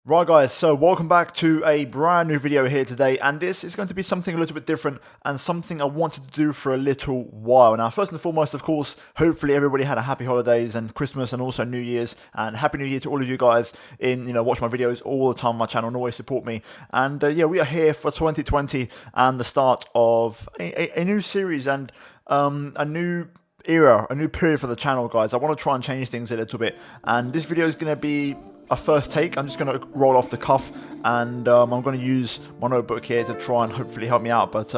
Right guys, so welcome back to a brand new video here today, and this is going to be something a little bit different and something I wanted to do for a little while. Now first and foremost, of course, hopefully everybody had a happy holidays and Christmas and also New Year's, and happy New Year to all of you guys watch my videos all the time on my channel and always support me. And we are here for 2020 and the start of a new series and a new era, a new period for the channel, guys. I want to try and change things a little bit, and this video is going to be a first take. I'm just going to roll off the cuff, and I'm going to use my notebook here to try and hopefully help me out. But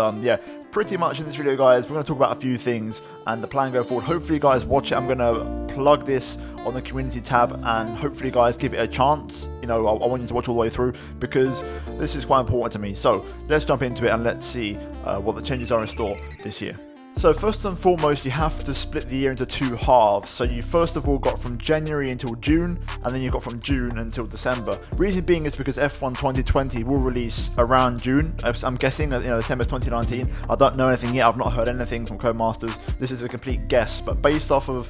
pretty much in this video, guys, we're going to talk about a few things and the plan going forward. Hopefully you guys watch it. I'm going to plug this on the community tab, and hopefully you guys give it a chance. I want you to watch all the way through because this is quite important to me. So let's jump into it and let's see what the changes are in store this year. So first and foremost, you have to split the year into two halves. So you first of all got from January until June, and then you got from June until December. Reason being is because F1 2020 will release around June. I'm guessing, December 2019. I don't know anything yet. I've not heard anything from Codemasters. This is a complete guess, but based off of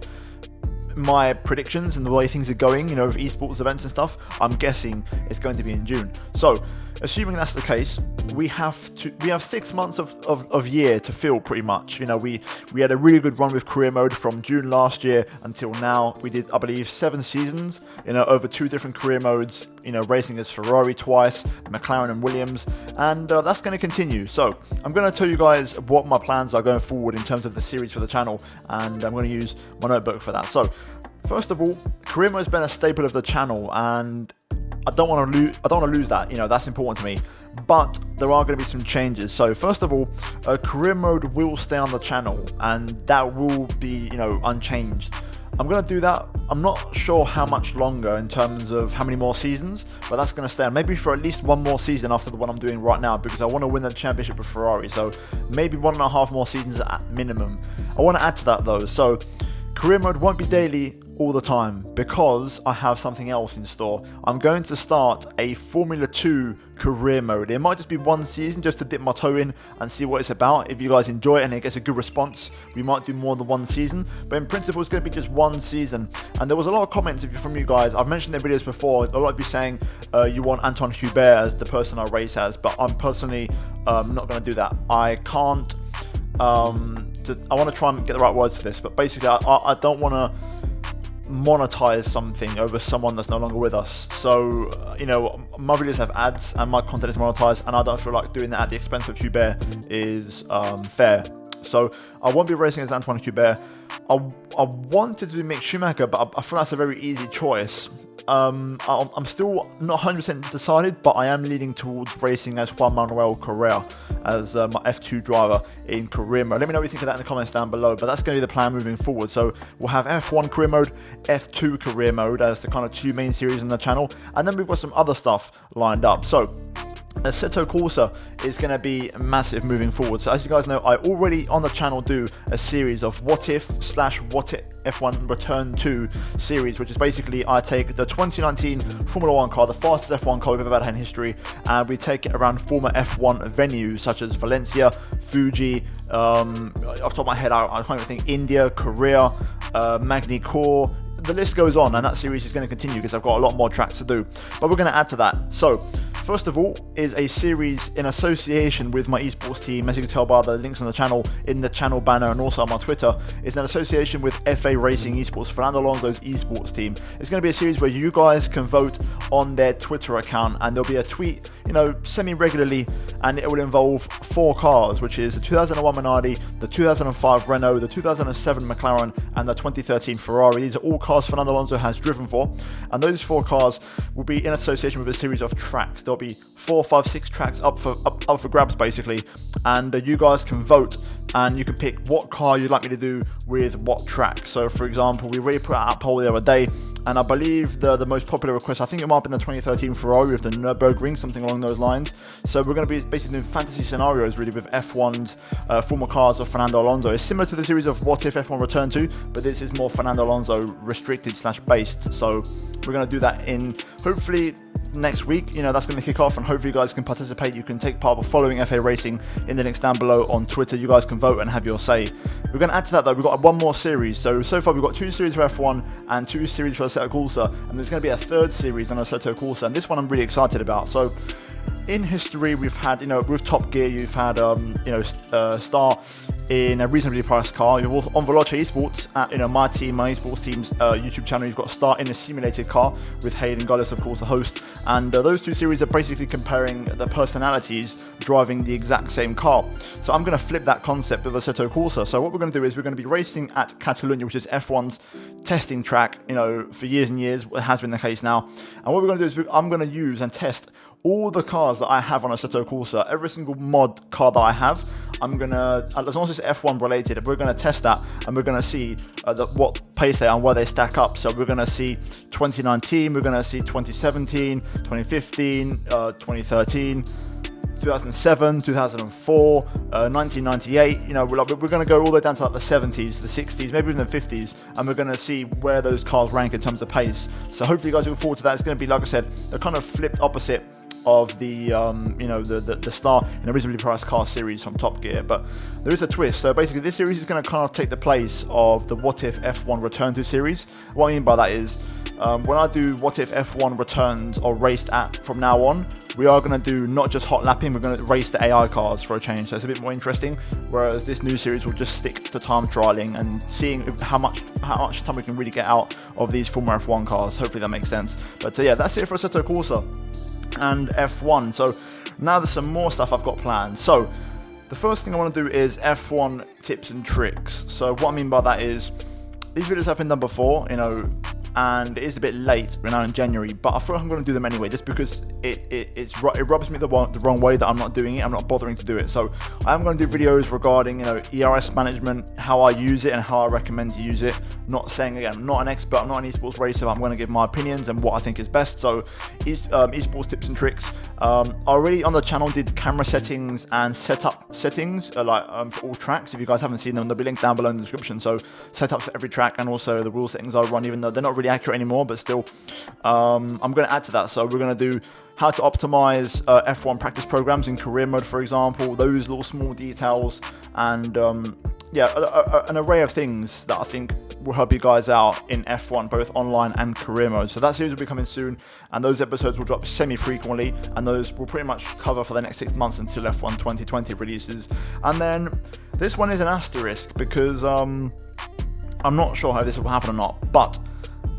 my predictions and the way things are going, with esports events and stuff, I'm guessing it's going to be in June. So assuming that's the case, we have 6 months of year to fill pretty much. We had a really good run with career mode from June last year until now. We did, I believe, 7 seasons, over 2 different career modes, racing as Ferrari twice, McLaren and Williams, and that's going to continue. So I'm going to tell you guys what my plans are going forward in terms of the series for the channel, and I'm going to use my notebook for that. So first of all, career mode has been a staple of the channel, and I don't want to lose that. That's important to me. But there are going to be some changes. So first of all, career mode will stay on the channel, and that will be unchanged. I'm going to do that. I'm not sure how much longer in terms of how many more seasons, but that's going to stay on. Maybe for at least 1 more season after the one I'm doing right now, because I want to win the championship with Ferrari. So maybe 1.5 more seasons at minimum. I want to add to that though. So career mode won't be daily all the time because I have something else in store. I'm going to start a Formula 2 career mode. It might just be 1 season just to dip my toe in and see what it's about. If you guys enjoy it and it gets a good response, we might do more than 1 season, but in principle it's going to be just 1 season. And there was a lot of comments from you guys. I've mentioned in videos before, a lot of you saying you want Anton Hubert as the person I race as, but I'm personally not going to do that. I can't I want to try and get the right words for this, but basically I don't want to monetize something over someone that's no longer with us. So my videos have ads and my content is monetized, and I don't feel like doing that at the expense of Hubert is fair. So I won't be racing as Antoine Hubert. I wanted to do Mick Schumacher, but I feel that's a very easy choice. I'm still not 100% decided, but I am leaning towards racing as Juan Manuel Correa as my F2 driver in career mode. Let me know what you think of that in the comments down below, but that's going to be the plan moving forward. So we'll have F1 career mode, F2 career mode as the kind of 2 main series on the channel, and then we've got some other stuff lined up. So Assetto Corsa is going to be massive moving forward. So as you guys know, I already on the channel do a series of what if / what if F1 Return 2 series, which is basically I take the 2019 Formula 1 car, the fastest F1 car we've ever had in history, and we take it around former F1 venues such as Valencia, Fuji, off the top of my head I can't even think, India, Korea, Magny Core. The list goes on, and that series is going to continue because I've got a lot more tracks to do, but we're going to add to that. So first of all is a series in association with my esports team. As you can tell by the links on the channel, in the channel banner, and also on my Twitter, is an association with FA Racing Esports, Fernando Alonso's esports team. It's going to be a series where you guys can vote on their Twitter account, and there'll be a tweet semi-regularly, and it will involve 4 cars, which is the 2001 Minardi, the 2005 Renault, the 2007 McLaren, and the 2013 Ferrari. These are all cars Fernando Alonso has driven for, and those 4 cars will be in association with a series of tracks. There'll be 4, 5, 6 tracks up for grabs basically, and you guys can vote, and you can pick what car you'd like me to do with what track. So for example, we already put out a poll the other day, and I believe the most popular request, I think it might have been the 2013 Ferrari with the Nürburgring, something along those lines. So we're going to be basically doing fantasy scenarios really with F1's former cars of Fernando Alonso. It's similar to the series of What If F1 Return 2, but this is more Fernando Alonso restricted / based. So we're going to do that in hopefully next week, that's going to kick off, and hopefully you guys can participate. You can take part by following FA Racing in the links down below on Twitter. You guys can vote and have your say. We're going to add to that though, we've got one more series. So far we've got 2 series for F1 and 2 series for Assetto Corsa, and there's going to be a 3rd series on Assetto Corsa, and this one I'm really excited about. So in history, we've had, with Top Gear, you've had, Star in a reasonably priced car. You've also on Veloce Esports at, my esports team's YouTube channel. You've got Star in a simulated car with Hayden Gullis, of course, the host. And those 2 series are basically comparing the personalities driving the exact same car. So I'm going to flip that concept with Assetto Corsa. So what we're going to do is we're going to be racing at Catalunya, which is F1's testing track, for years and years. It has been the case now. And what we're going to do is I'm going to use and test all the cars that I have on Assetto Corsa, every single mod car that I have. I'm gonna, as long as it's F1 related, we're gonna test that, and we're gonna see what pace they are and where they stack up. So we're gonna see 2019, we're gonna see 2017, 2015, 2013, 2007, 2004, 1998. We're going to go all the way down to like the 70s, the 60s, maybe even the 50s, and we're going to see where those cars rank in terms of pace. So hopefully you guys look forward to that. It's going to be, like I said, a kind of flipped opposite of the the Star in a reasonably priced car series from Top Gear, but there is a twist. So basically this series is going to kind of take the place of the What If F1 Return to series. What I mean by that is when I do What If F1 returns or raced at from now on, we are going to do not just hot lapping, we're going to race the AI cars for a change, so it's a bit more interesting, whereas this new series will just stick to time trialing and seeing how much time we can really get out of these Formula F1 cars. Hopefully that makes sense. But yeah, that's it for Assetto Corsa and F1. So now there's some more stuff I've got planned. So the first thing I want to do is F1 tips and tricks. So what I mean by that is these videos have been done before, and it is a bit late. We're now in January, but I feel like I'm going to do them anyway, just because it rubs me the wrong way that I'm not doing it. I'm not bothering to do it. So I'm going to do videos regarding ERS management, how I use it and how I recommend to use it. Not saying, again, I'm not an expert, I'm not an esports racer, but I'm going to give my opinions and what I think is best. So esports tips and tricks. I already on the channel did camera settings and setup settings for all tracks. If you guys haven't seen them, they'll be linked down below in the description. So setups for every track, and also the wheel settings I run, even though they're not really accurate anymore, but still I'm going to add to that. So we're going to do how to optimize F1 practice programs in career mode, for example, those little small details, and an array of things that I think will help you guys out in F1, both online and career mode. So that series will be coming soon, and those episodes will drop semi-frequently, and those will pretty much cover for the next 6 months until F1 2020 releases. And then this one is an asterisk, because I'm not sure how this will happen or not, but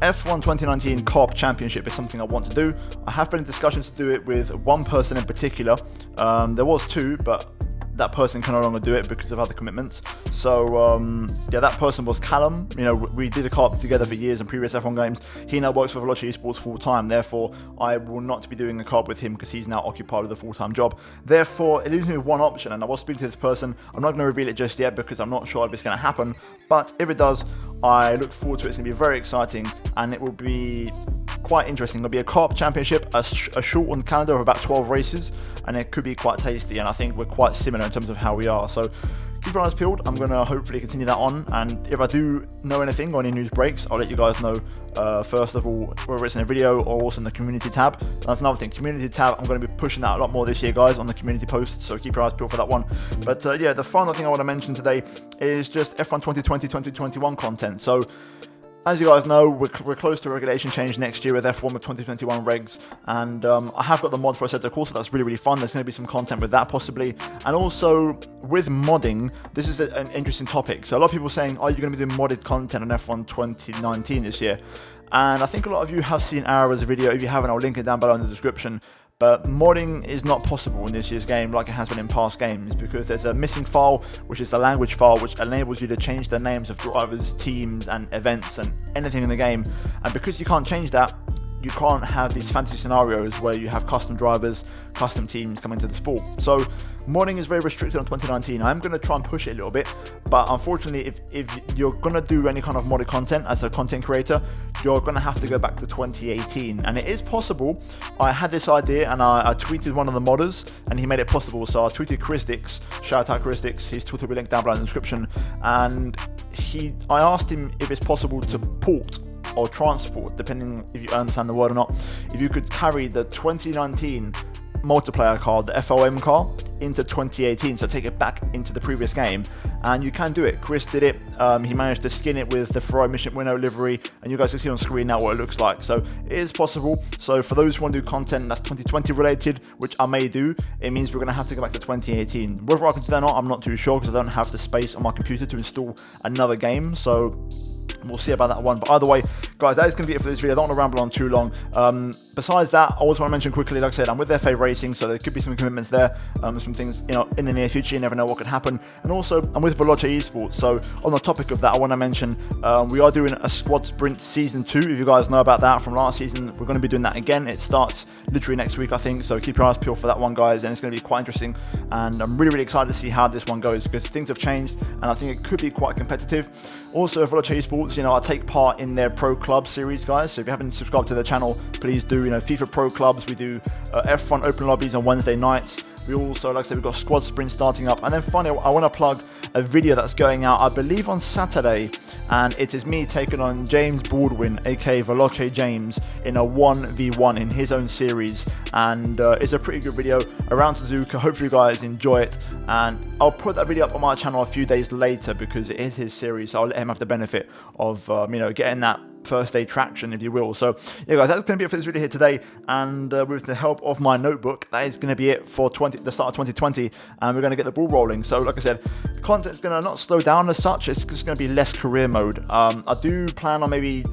F1 2019 Co-op Championship is something I want to do. I have been in discussions to do it with one person in particular. There was 2, but that person can no longer do it because of other commitments. So that person was Callum. We did a co-op together for years in previous F1 games. He now works for Veloce Esports full time. Therefore, I will not be doing a co-op with him because he's now occupied with a full-time job. Therefore, it leaves me with one option, and I was speaking to this person. I'm not going to reveal it just yet because I'm not sure if it's going to happen. But if it does, I look forward to it. It's going to be very exciting, and it will be quite interesting. There'll be a co-op championship, a short on calendar of about 12 races, and it could be quite tasty, and I think we're quite similar in terms of how we are. So keep your eyes peeled. I'm going to hopefully continue that on, and if I do know anything or any news breaks, I'll let you guys know first of all, whether it's in a video or also in the community tab. That's another thing, community tab, I'm going to be pushing that a lot more this year, guys, on the community posts, so keep your eyes peeled for that one. But the final thing I want to mention today is just F1 2020-2021 content. So as you guys know, we're close to a regulation change next year with F1 with 2021 regs, and I have got the mod for Assetto Corsa. That's really, really fun. There's going to be some content with that possibly, and also with modding, this is an interesting topic. So a lot of people are saying, are you going to be doing modded content on F1 2019 this year? And I think a lot of you have seen Aarava's video. If you haven't, I'll link it down below in the description. But modding is not possible in this year's game like it has been in past games, because there's a missing file, which is the language file, which enables you to change the names of drivers, teams and events and anything in the game. And because you can't change that, you can't have these fantasy scenarios where you have custom drivers, custom teams coming to the sport. So modding is very restricted on 2019. I'm going to try and push it a little bit, but unfortunately, if you're going to do any kind of modded content as a content creator, you're going to have to go back to 2018. And it is possible. I had this idea and I tweeted one of the modders and he made it possible. So I tweeted Chris Dix, shout out Chris Dix, his Twitter will be linked down below in the description. And I asked him if it's possible to port or transport, depending if you understand the word or not, if you could carry the 2019 multiplayer car, the FOM car, into 2018, so take it back into the previous game, and you can do it. Chris did it. He managed to skin it with the Ferrari Mission Winnow livery, and you guys can see on screen now what it looks like. So it is possible. So for those who want to do content that's 2020 related, which I may do, it means we're going to have to go back to 2018. Whether I can do that or not, I'm not too sure, because I don't have the space on my computer to install another game. So we'll see about that one. But either way, guys, that is going to be it for this video. I don't want to ramble on too long. Besides that, I also want to mention quickly, like I said, I'm with FA Racing, so there could be some commitments there, some things, in the near future. You never know what could happen. And also, I'm with Veloce Esports. So on the topic of that, I want to mention we are doing a squad sprint season 2. If you guys know about that from last season, we're going to be doing that again. It starts literally next week, I think. So keep your eyes peeled for that one, guys. And it's going to be quite interesting. And I'm really, really excited to see how this one goes, because things have changed, and I think it could be quite competitive. Also, Veloce Esports, I take part in their Pro Club series, guys. So if you haven't subscribed to the channel, please do. FIFA Pro Clubs. We do F1 Open Lobbies on Wednesday nights. We also, like I said, we've got squad sprint starting up. And then finally, I want to plug a video that's going out, I believe, on Saturday. And it is me taking on James Baldwin, aka Veloce James, in a 1v1 in his own series. And it's a pretty good video around Suzuka. Hopefully you guys enjoy it. And I'll put that video up on my channel a few days later, because it is his series. So I'll let him have the benefit of, getting that first day traction, if you will. So yeah, guys, that's going to be it for this video here today, and with the help of my notebook, that is going to be it for the start of 2020, and we're going to get the ball rolling. So like I said, content's going to not slow down as such. It's just going to be less career mode. I do plan on maybe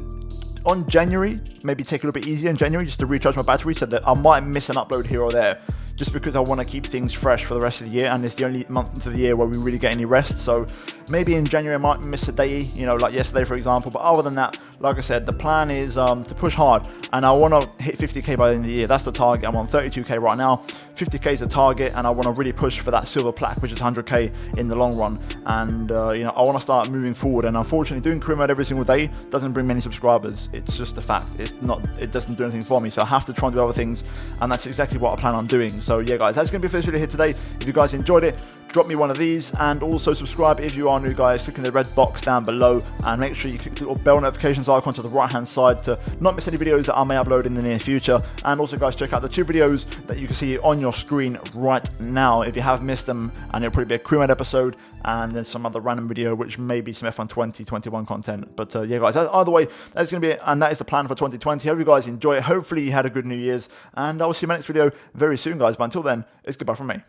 on January, maybe take it a little bit easier in January, just to recharge my battery, so that I might miss an upload here or there, just because I want to keep things fresh for the rest of the year, and it's the only month of the year where we really get any rest. So maybe in January I might miss a day, like yesterday, for example. But other than that, like I said, the plan is to push hard, and I want to hit 50k by the end of the year. That's the target. I'm on 32k right now. 50k is the target, and I want to really push for that silver plaque, which is 100k in the long run. And I want to start moving forward. And unfortunately, doing career mode every single day doesn't bring many subscribers. It's just a fact. It doesn't do anything for me. So I have to try and do other things, and that's exactly what I plan on doing. So yeah, guys, that's going to be for this video here today. If you guys enjoyed it, drop me one of these, and also subscribe if you are new, guys. Click in the red box down below, and make sure you click the little bell notifications icon to the right hand side to not miss any videos that I may upload in the near future. And also, guys, check out the 2 videos that you can see on your screen right now if you have missed them, and it'll probably be a crew mode episode and then some other random video, which may be some F1 2021 content. But yeah, guys, either way, that's going to be it, and that is the plan for 2020. Hope you guys enjoy it. Hopefully you had a good New Year's, and I will see you in my next video very soon, guys. But until then, it's goodbye from me.